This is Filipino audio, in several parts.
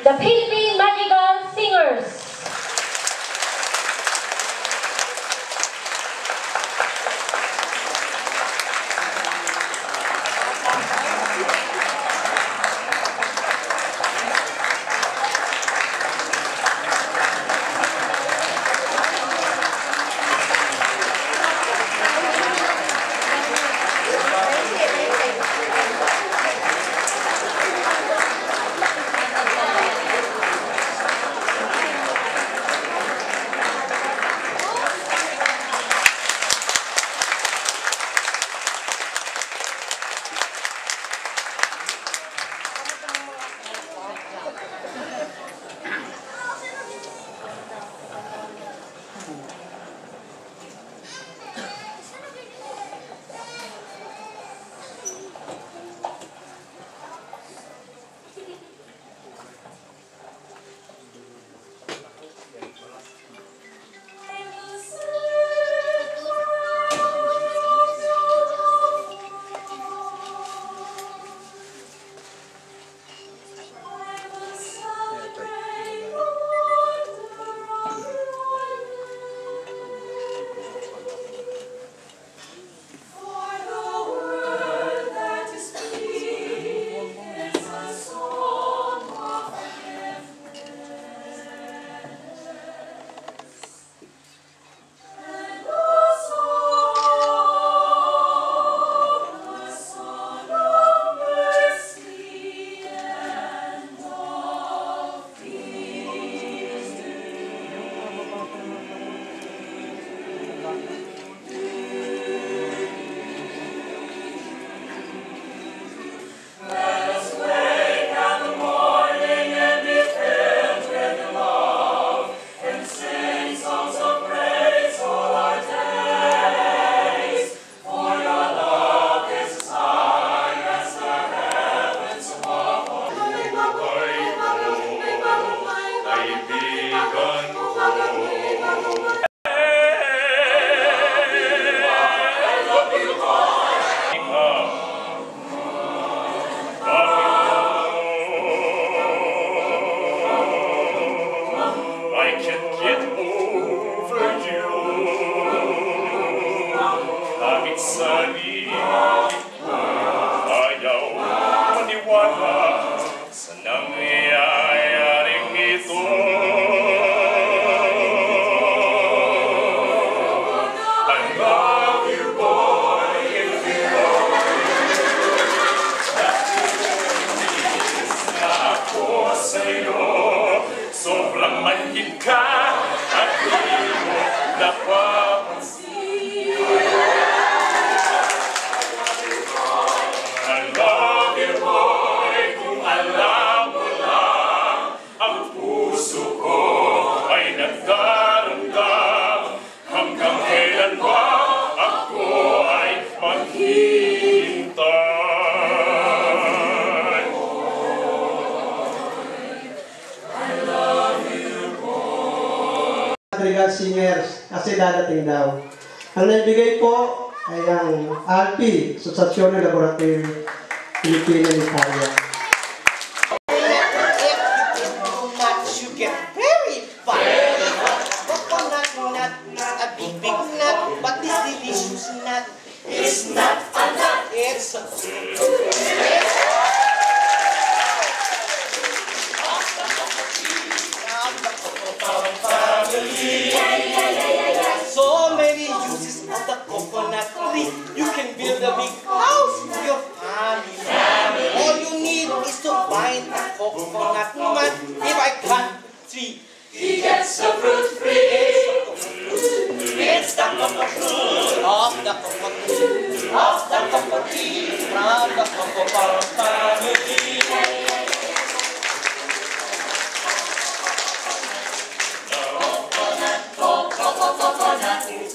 the Philippine Magical Singers. Singers kasi dadating daw. Ang naibigay po ay ang ALPI, Associazione Laboratorio Filipino in Italia. You get very fun. Coconut nut, a big nut, but this delicious nut is not a nut. It's a so many uses of the coconut tree. You can build a big house for your family. All you need is to find a coconut man. If I cut tree, he gets a fruit free. It's the coconut fruit of the coconut tree, of the coconut tree, from the coconut family.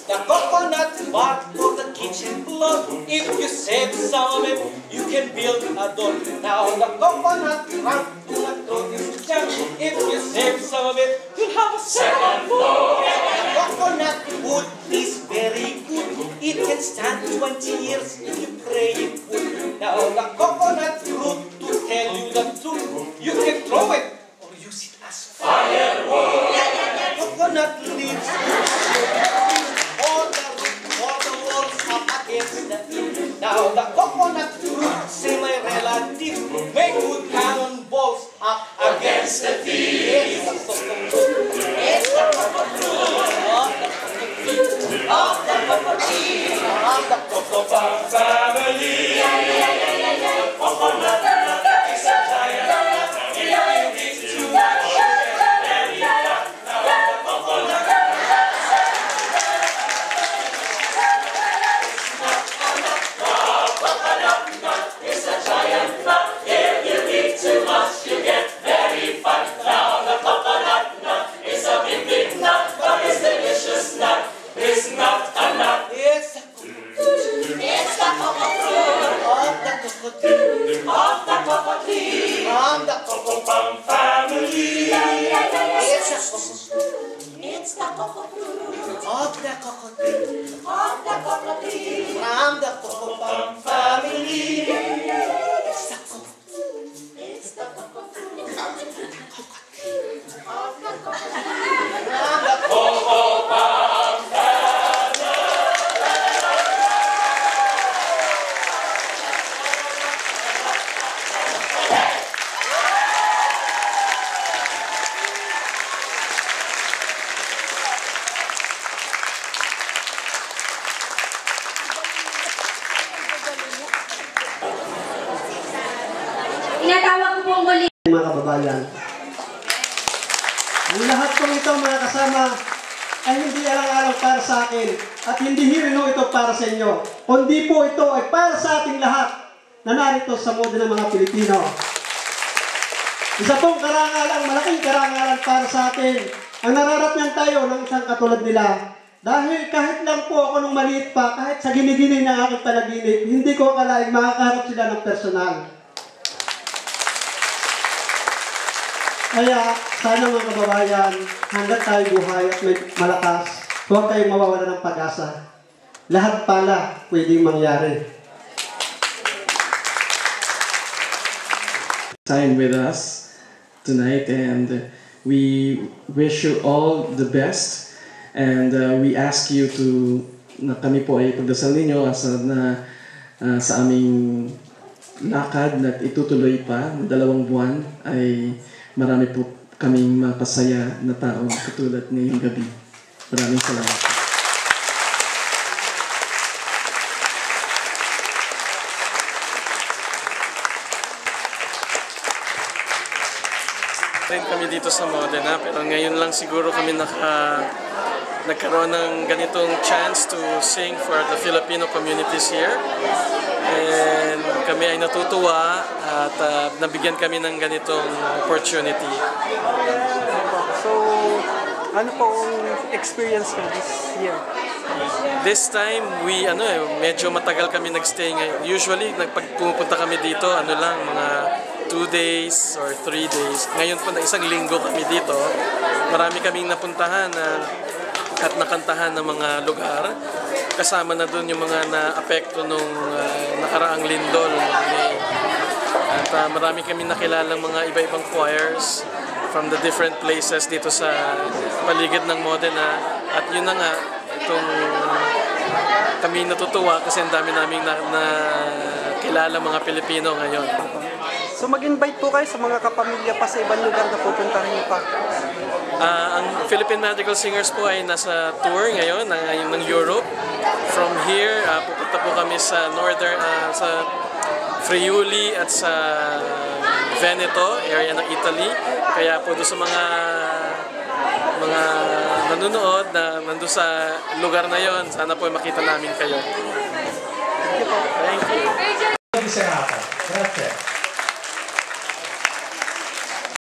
The coconut bark for the kitchen block. If you save some of it, you can build a door. Now the coconut trunk do not throw this junk. If you save some of it, you'll have a second floor. The coconut wood is very good. It can stand 20 years if you pray it would. Now the coconut root, to tell you the truth, you can throw it or you make good cannonballs up against the thieves. It's the Coco family. Coconut nut is a giant nut. If you eat too much, you get very fat. Now the coconut is a giant nut. If you eat too much, you get very fat. Now the coconut nut is a big, big nut, but it's delicious nut. It's not a nut. It's the cocoa fruit of the cocoa tree, of the cocoa tree, from the Coco Palm family. It's the cocoa fruit of the cocoa tree, of the cocoa tree, from the Coco Palm family. It's the cocoa fruit of the cocoa tree, of the cocoa tree, from the Coco Palm family. Tinatawag ko po ang muli. Mga kababayan, ang lahat po ito mga kasama ay hindi alang-alang para sa akin at hindi hirino ito para sa inyo, kundi po ito ay para sa ating lahat na narito sa mundo ng mga Pilipino. Isa pong karangalan, malaking karangalan para sa atin ang nararatnan tayo ng isang katulad nila. Dahil kahit lang po ako nung maliit pa, kahit sa gini-gini ng aking panaginip, hindi ko akalaing makakaharap sila ng personal. Kaya, sana mga kababayan, hanggat tayo buhay at may malakas, huwag kayong mawawala ng pag-asa. Lahat pala pwedeng mangyari. Time with us tonight, and we wish you all the best, and we ask you to na kami po ay pagdasal ninyo sa aming lakad na itutuloy pa ng 2 buwan ay marami po kaming mapasaya na taong katulad ngayong gabi. Maraming salamat. Rin kami dito sa Modena, pero ngayon lang siguro kami nagkaroon ng ganitong chance to sing for the Filipino communities here. And kami ay natutuwa at nabigyan kami ng ganitong opportunity. So, ano po ang experience nyo this year? This time, medyo matagal kami nagstay ngayon. Usually, pumupunta kami dito, mga 2 days or 3 days. Ngayon po na 1 linggo kami dito. Marami kaming napuntahan at nakantahan ng mga lugar. Kasama na doon yung mga na-apekto nung nakaraang lindol. At marami kami nakilalang mga iba-ibang choirs from the different places dito sa paligid ng Modena. At yun na nga, kami natutuwa kasi ang dami naming nakilala mga Pilipino ngayon. So mag-invite po kayo sa mga kapamilya pa sa ibang lugar na pupuntahan niyo pa? Ang Philippine Magical Singers po ay nasa tour ngayon ng Europe. From here, pupunta po kami sa sa Friuli at sa Veneto, area ng Italy. Kaya po doon sa mga nanonood na nandun sa lugar na yon, sana po makita namin kayo. Thank you po. Thank you. Di Senato. Grazie.